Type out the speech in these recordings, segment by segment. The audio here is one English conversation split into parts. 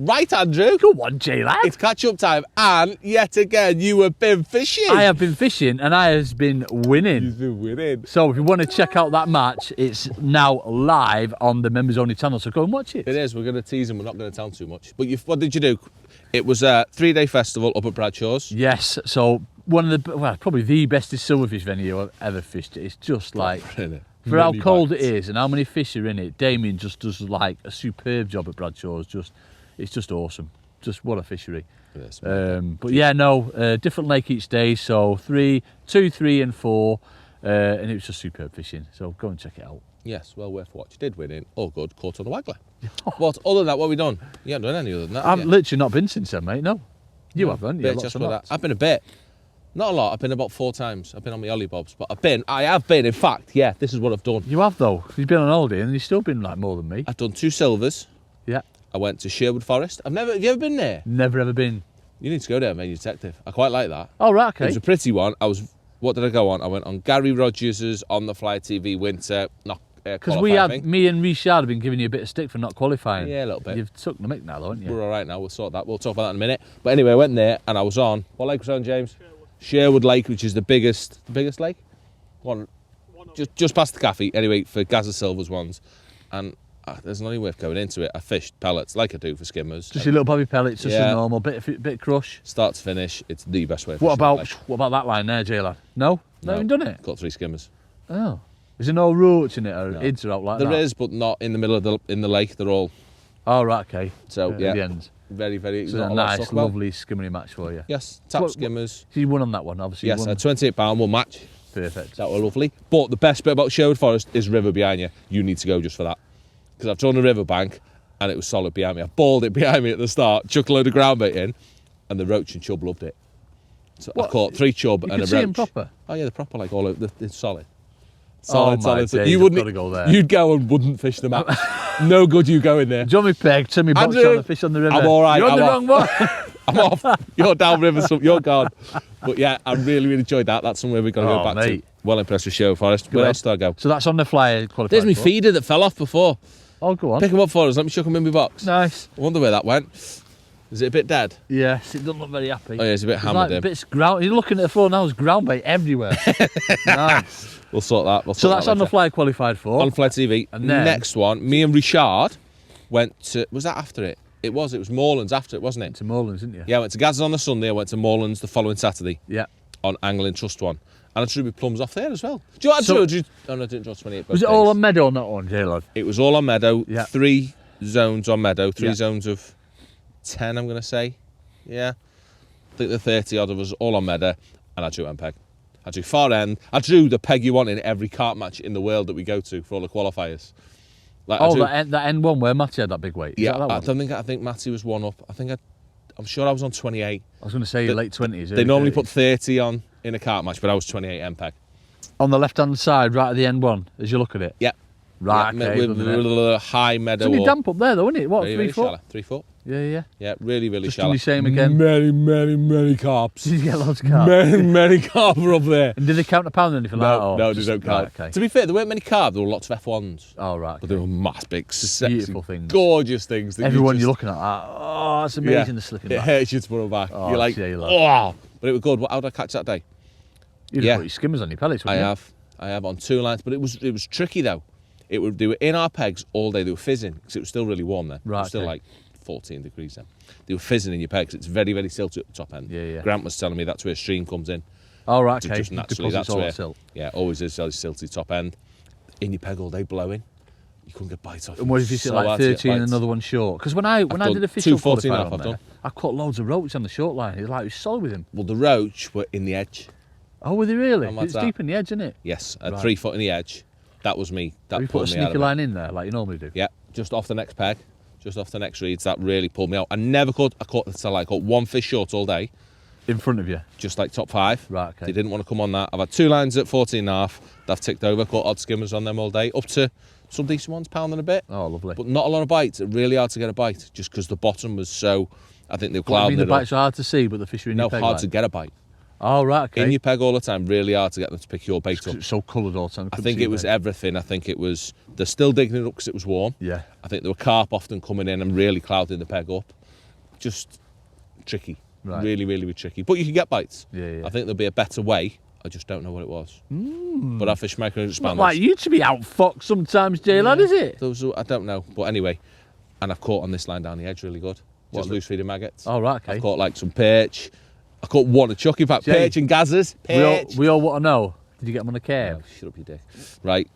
Right, Andrew. Go on, J-lad. It's catch-up time, and yet again, you have been fishing. I have been fishing, and I have been winning. You've been winning. So if you want to check out that match, it's now live on the members-only channel, so go and watch it. It is. We're going to tease them. We're not going to tell them too much. But what did you do? It was a 3-day festival up at Bradshaws. Yes, so one of the, well, probably the bestest silverfish venue I've ever fished. It's just like, for how cold it is and how many fish are in it, Damien just does like a superb job at Bradshaws. It's just awesome. Just what a fishery. Yes, but yeah, no, different lake each day. So 2, 3 and 4. And it was just superb fishing. So go and check it out. Yes, well worth watch. Did win in. All good. Caught on a waggler. What? Other than that, what have we done? You haven't done any other than that. I've literally not been since then, mate. No. You haven't. Bit just with that. I've been a bit. Not a lot. I've been about 4 times. I've been on my ollie bobs, but I have been. In fact, yeah, this is what I've done. You have though. You've been on holiday and you've still been like more than me. I've done 2 silvers. Yeah. I went to Sherwood Forest. Have you ever been there? Never ever been. You need to go there, mate, detective. I quite like that. Oh right, okay. It was a pretty one. What did I go on? I went on Gary Rogers's On the Fly TV winter. Because me and Richard have been giving you a bit of stick for not qualifying. Yeah, a little bit. You've took the mick now, though, haven't you? We're all right now. We'll sort that. We'll talk about that in a minute. But anyway, I went there and I was on. What lake was on, James? Sherwood Lake, which is the biggest lake. Just past the cafe. Anyway, for Gaza Silver's ones, and there's nothing worth going into it. I fished pellets like I do for skimmers. Just your little bobby pellets, just a normal bit of crush. Start to finish, it's the best way. Of what about that line there, J-lad? No, not even done it. Got 3 skimmers. Oh, is there no roach in it or ids are out like that? There is, but not in the middle of the lake. They're all. Oh right, okay. So yeah, the ends. Very, very. So a nice, lovely skimmery match for you. Yes, tap skimmers. So you won on that one, obviously. Yes, a £28 one match. Perfect. That were lovely. But the best bit about Sherwood Forest is river behind you. You need to go just for that. Because I've drawn a river bank and it was solid behind me. I balled it behind me at the start, chucked a load of ground bait in, and the roach and chub loved it. So I caught 3 chub and a roach. You see them proper? Oh yeah, they're proper, like all over. They're solid. Solid. You wouldn't go there. You'd go and wouldn't fish them out. No good you go in there. John me peg, turn me box on the fish on the river. I'm all right. You're on the wrong one. I'm off. You're down river, so you're gone. But yeah, I really, really enjoyed that. That's somewhere we've got to go back to. Well impressed with Sherwood Forest. Where else did I go? So that's on the fly qualified. There's my feeder that fell off before. Oh, go on. Pick him up for us. Let me chuck him in my box. Nice. I wonder where that went. Is it a bit dead? Yes, it doesn't look very happy. Oh yeah, it's a bit hammered. Like bits ground. You're looking at the floor now. There's ground bait everywhere. Nice. We'll sort that. So that's on the fly qualified for. On Fly TV. And then next one, me and Richard went to. Was that after it? It was Moreland's after it, wasn't it? To Moreland's, didn't you? Yeah, I went to Gaz's on the Sunday. I went to Moreland's the following Saturday. Yeah. On Angling Trust one. And I drew my plums off there as well. Do you know what I drew? Oh no, I didn't draw 28. Was it all on meadow on that one, J-lad? It was all on meadow. Yeah. 3 zones on meadow. 3 zones of 10, I'm going to say. Yeah. I think the 30 odd of us all on meadow. And I drew end peg. I drew far end. I drew the peg you want in every carp match in the world that we go to for all the qualifiers. Like that end one where Matty had that big weight. Yeah, I think Matty was 1 up. I'm sure I was on 28. I was going to say late 20s. They normally put 30 on in a carp match, but I was 28 end peg. On the left-hand side, right at the end one, as you look at it? Yeah. Right, yeah, okay. With a high meadow. It's only damp up there, though, isn't it? What, very, 3 foot? Shallow. 3 foot. Yeah. Yeah, really, really just shallow. Just same again? Many carps. Did you get loads of carp? Many carp were up there. And did they count a pound or anything like that? No, they don't count. Right, okay. To be fair, there weren't many carp. There were lots of F1s. Oh, right. Okay. But they were mass, big, sexy, beautiful things. Gorgeous things. That Everyone you're looking at, oh, it's amazing the slipping back. It hurts you to put them back. Oh, you're like, oh. But it was good. How did I catch that day? You just put your skimmers on your pellets, wouldn't you? I have on 2 lines, but it was tricky though. They were in our pegs all day. They were fizzing because it was still really warm then. Right. It was still like 14 degrees then. They were fizzing in your pegs. It's very, very silty at the top end. Yeah. Grant was telling me that's where stream comes in. Oh, right, okay. Just naturally, that's all where. silt. Yeah, always is silty top end. In your peg all day blowing. You couldn't get bites off. And what if you sit like 13 and another one short? Because when I did a fish on qualifier on there, I caught loads of roach on the short line. It was solid with him. Well, the roach were in the edge. Oh, were they really? It's deep in the edge, isn't it? Yes, at 3 foot in the edge. That was me. That you put a sneaker line in there like you normally do? Yeah, just off the next peg, just off the next reeds. That really pulled me out. I caught 1 fish short all day. In front of you? Just like top 5. Right, okay. They didn't want to come on that. I've had 2 lines at 14.5. They've ticked over. Caught odd skimmers on them all day. Up to some decent ones, £1 and a bit. Oh, lovely. But not a lot of bites. It's really hard to get a bite just because the bottom was so... I think they were clouding it up. The bites are hard to see, but the fish are in your peg. No, hard to get a bite. Oh, right, okay. In your peg all the time, really hard to get them to pick your bait up. It's so coloured all the time. I think it was everything. I think it was... They're still digging it up because it was warm. Yeah. I think there were carp often coming in and really clouding the peg up. just tricky. Right. Really, really tricky. But you can get bites. Yeah. I think there'll be a better way. I just don't know what it was. But I fish micro Not expanders. like you to be outfoxed sometimes, J lad, is it? I don't know. But anyway, and I've caught on this line down the edge really good. Just loose feeding maggots. Oh, right, okay. I've caught like some perch. I caught one a chuck. In fact, Jay, perch and gazzers. Perch. We all want to know. Did you get them on a curve? Oh, shut up, you dick. Right.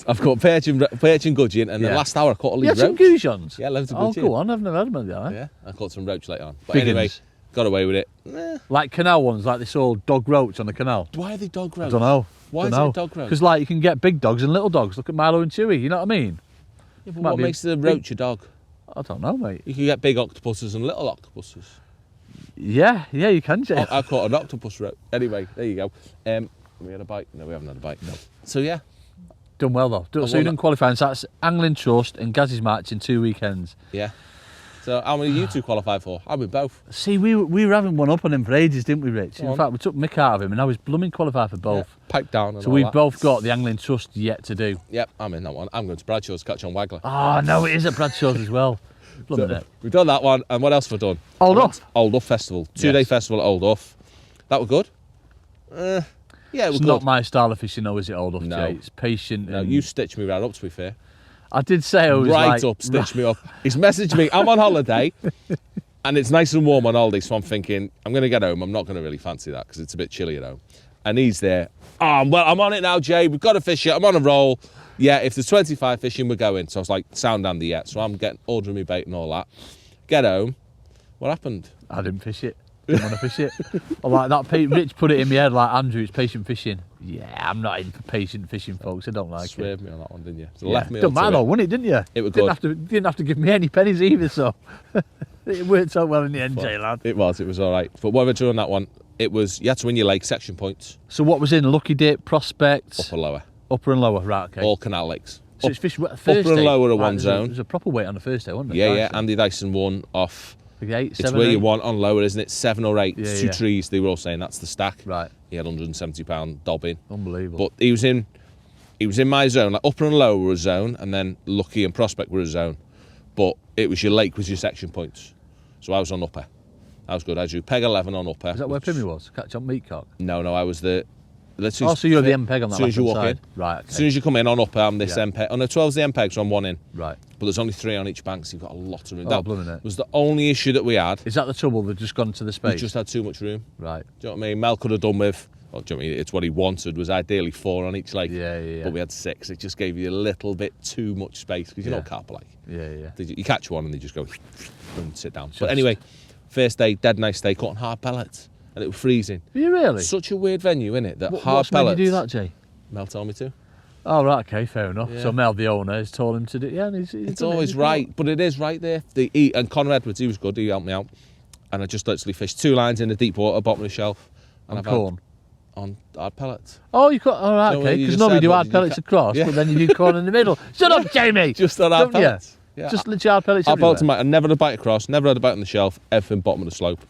I've caught perch and gudgeon, and the last hour I caught a lead You had some roach. goujons? Yeah, loads of Oh, gudgeon. go on. I've never had them. Yeah, I caught some roach later on. But Big anyway, uns. got away with it. Like canal ones, like this old dog roach on the canal. Why are they dog roach? I don't know. Why is it a dog roach? Because like you can get big dogs and little dogs. Look at Milo and Chewy. You know what I mean? Yeah, but what makes the roach a dog? I don't know, mate. You can get big octopuses and little octopuses. Yeah, you can, Jay. I caught an octopus roach. Anyway, there you go. We had a bite. No, we haven't had a bite. No. So yeah. Done well though. So you done qualifying. So that's Angling Trust and Gazzy's match in 2 weekends. Yeah. So how many you two qualified for? I'm with both. See, we were having one up on him for ages, didn't we, Rich? Go In on. fact, we took Mick out of him, and I was blooming qualified for both. Yeah. Pipe down and So all we've that. both got the Angling Trust yet to do. Yep, I'm in that one. I'm going to Bradshaws catch on Waggler. Oh no, it is at Bradshaws as well. Blooming it. We've done that one, and what else have we done? Old Huff. Old Huff Festival. 2-day Yes. festival at Old Huff. That was good. Yeah, it was It's good. not my style of fishing, though, is it, Old Huff, No. Jay? It's patient. No, and you stitched me right up, to be fair. I did say I was Right like, up, stitched me up. He's messaged me, I'm on holiday, and it's nice and warm on holiday, so I'm thinking, I'm going to get home. I'm not going to really fancy that, because it's a bit chilly at home. And he's there. Oh, well, I'm on it now, Jay. We've got to fish it. I'm on a roll. Yeah, if there's 25 fishing, we're going. So I was like, sound Andy yet. So I'm ordering me bait and all that. Get home. What happened? I didn't fish it. Didn't want to fish it. I like that. Rich put it in my head like, Andrew, it's patient fishing. Yeah, I'm not in for patient fishing, folks. I don't like it. Swerved me on that one, didn't you? So Yeah. left me Don't onto mind though, it. won it, didn't you? It was Didn't have to give me any pennies either, so it worked out well in the end, Jay lad. It was all right. But what we did on that one, it was, you had to win your lake section points, So what was in Lucky Dip, Prospect, upper, lower, upper and lower, right? Okay. all canal lakes. So it's fished Thursday. upper and lower are Right, one there's zone. There's a proper weight on the first day, wasn't there? Yeah, Right, yeah. so- Andy Dyson won off. Like 8, It's 7, where 8? you want on lower, isn't it? 7 or 8. Yeah, Two yeah. trees. They were all saying that's the stack. Right. He had £170 dobbing. Unbelievable. But he was in my zone. Like upper and lower were a zone, and then Lucky and Prospect were a zone. But it was your lake was your section points. So I was on upper. That was good. I drew peg 11 on upper. Is that where Pimmy was? Catch on Meatcock? No, I was the. Oh, so you're the M-peg on that As soon as you left-hand walk side. in. Right, okay. As soon as you come in on upper, I'm this Yeah. M-peg. Oh no, 12's the M-peg, so I'm one in. Right. But there's only 3 on each bank, so you've got a lot of room. Oh, That blooming it. was the only issue that we had. Is that the trouble? They've just gone to the We space? just had too much room. Right. Do you know what I mean? Mel could have done with, well, do you know what I mean? It's what he wanted, was ideally 4 on each lake. Yeah. But we had 6. It just gave you a little bit too much space, because you know what carp are like. Yeah. You catch one and they just go and sit down. But anyway, first day, dead nice day, caught on hard pellets. And it was freezing. Are you really? Such a weird venue, innit? That hard What's made pellets. you do that, Jay? Mel told me to. Oh, right, okay, fair enough. Yeah. So Mel, the owner, has told him to do. Yeah, and he's It's done it, always he's right, but it is right there. And Conor Edwards, he was good. He helped me out, and I just literally fished 2 lines in the deep water, bottom of the shelf, and On corn. on hard pellets. Oh, you got. All right, So okay. you Because just normally said, you do what hard did you pellets across, Yeah. but then you do corn in the middle. Shut up, Jamie. Just on hard Don't you? pellets. Yeah. Just literally hard pellets. I everywhere. built I never had a bite across, never had a bite on the shelf, everything bottom of the slope,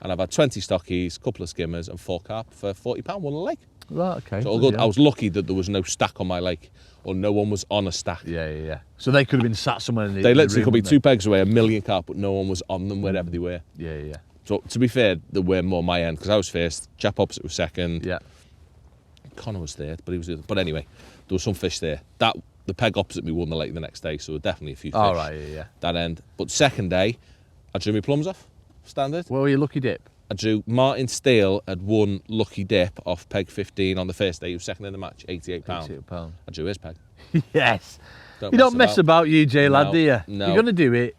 and I've had 20 stockies, couple of skimmers, and 4 carp for £40 one a lake. Right, okay. So all good. I was lucky that there was no stack on my lake, or no one was on a stack. Yeah. So they could have been sat somewhere in the. They in the literally room, could be wouldn't 2 pegs away, a million carp, but no one was on them wherever they were. they? Yeah. So to be fair, they were more my end because I was first. Chap opposite was second. Yeah. Connor was third, but he was. But anyway, there was some fish there. The peg opposite me won the lake the next day, so definitely a few fish. All right. Yeah. That end. But second day, I drew my plums off. Standard. Where were you lucky dip? I drew Martin Steele had won Lucky Dip off peg 15 on the first day. He was second in the match, £88. £88. I drew his peg. Yes. You don't mess about, you J lad, No, do you? no. You're gonna do it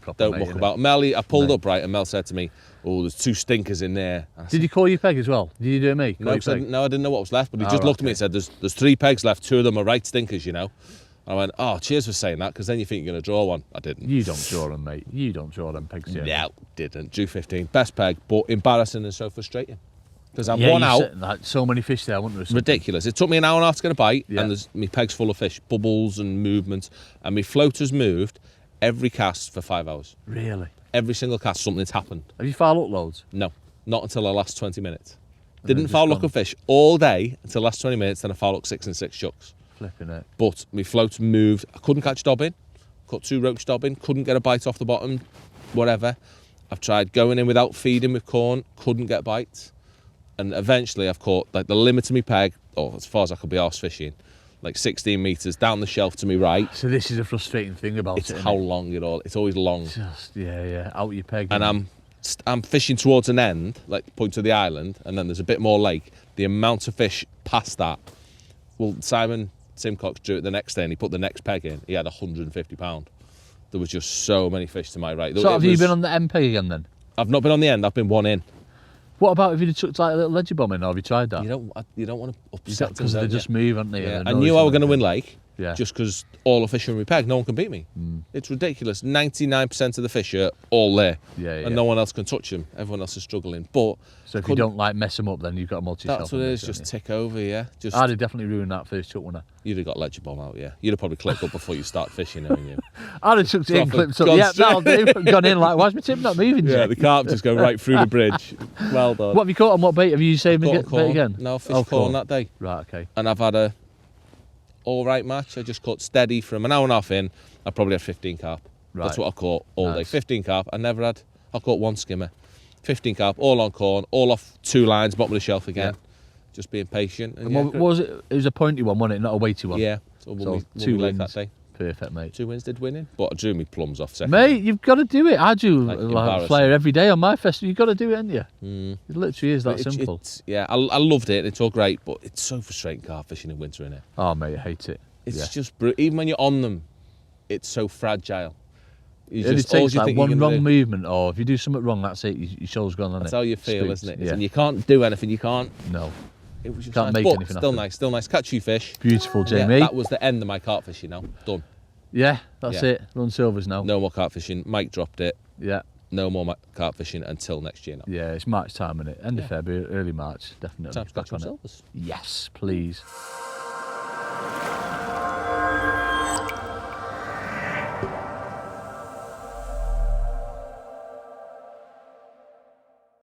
properly. Don't muck about. I pulled up right, and Mel said to me, "Oh, there's 2 stinkers in there." And I Did you call your peg as well? Did you do it me? Call No, your 'cause peg? no, I didn't know what was left, but he Oh, just right, looked at me and said, there's 3 pegs left, 2 of them are right stinkers, you know. And I went, oh, cheers for saying that, because then you think you're going to draw one. I didn't. You don't draw them, mate. You don't draw them pegs, Jay. No, didn't. Drew 15. Best peg, but embarrassing and so frustrating. Because I'm Yeah, one you out. said that. So many fish there, wouldn't there? Ridiculous. It took me an hour and a half to get a bite, Yeah. and my peg's full of fish, bubbles and movement, and my floater's moved every cast for 5 hours. Really? Every single cast, something's happened. Have you fouled up loads? No, not until the last 20 minutes. And Didn't then foul just look gone. a fish all day until the last 20 minutes, then I foul up 6 and 6 shucks. Flipping it. But my float moved. I couldn't catch dobbin. Caught 2 roach dobbin. Couldn't get a bite off the bottom. whatever. I've tried going in without feeding with corn, couldn't get bites. And eventually I've caught, like, the limit of my peg, or as far as I could be arse fishing, like 16 metres down the shelf to me right. So this is a frustrating thing about It's it. how long it all, it's always long. Just, yeah, out your peg. And I'm fishing towards an end, like the point of the island, and then there's a bit more lake. The amount of fish past that, well, Simon Simcox drew it the next day and he put the next peg in. He had 150 pound. There was just so many fish to my right. So have you been on the end peg again then? I've not been on the end, I've been one in. What about if you took like a little ledger bomb in, or have you tried that? You don't want to upset them, because they just move, aren't they? Yeah. I knew I was going to win lake, Yeah. just because all the fish are in my peg, no one can beat me. It's ridiculous. 99% of the fish are all there, and no one else can touch them. Everyone else is struggling. But so if you don't like mess them up, then you've got them all to yourself. that's what it is. Just tick over, yeah. I'd have definitely ruined that first chuck, wouldn't I? You'd have got ledger bomb out, yeah. You'd have probably clicked up before you start fishing, haven't you? I'd have chucked it in, clipped up. Yeah, that'll do. Gone in like, why's my tip not moving? Yeah, the carp just go right through the bridge. Well done. What have you caught on what bait? Have you saved bait again? No, I fished corn that day. Right, okay. And I've had a all right match. I just caught steady from an hour and a half in. I probably had 15 carp. Right. That's what I caught all day. 15 carp. I caught one skimmer. 15 carp, all on corn, all off 2 lines, bottom of the shelf again. Yeah. Just being patient. And what was it? It was a pointy one, wasn't it? Not a weighty one. Yeah. So 2 wins that day. Perfect, mate. 2 wins did winning, but I drew me plums off second. Mate, you've got to do it. I do like a flyer every day on my festival. You've got to do it, haven't you? It literally is that simple. I loved it. It's all great, but it's so frustrating carp fishing in winter, isn't it? Oh, mate, I hate it. It's just even when you're on them, it's so fragile. It takes like one wrong movement, or if you do something wrong, that's it. Your shoulder's gone on it. That's how you feel, isn't it? Yeah. And you can't do anything. You can't. No. It was just can't nice. make anything happen. Still nice. Catch you fish. Beautiful, Jamie. Yeah, that was the end of my carp fishing. Now done. Yeah, that's it. Run silvers now. No more carp fishing. Mike dropped it. Yeah. No more carp fishing until next year now. Yeah, it's March time, isn't it? End of February, early March, definitely. Time to catch some silvers. Yes, please.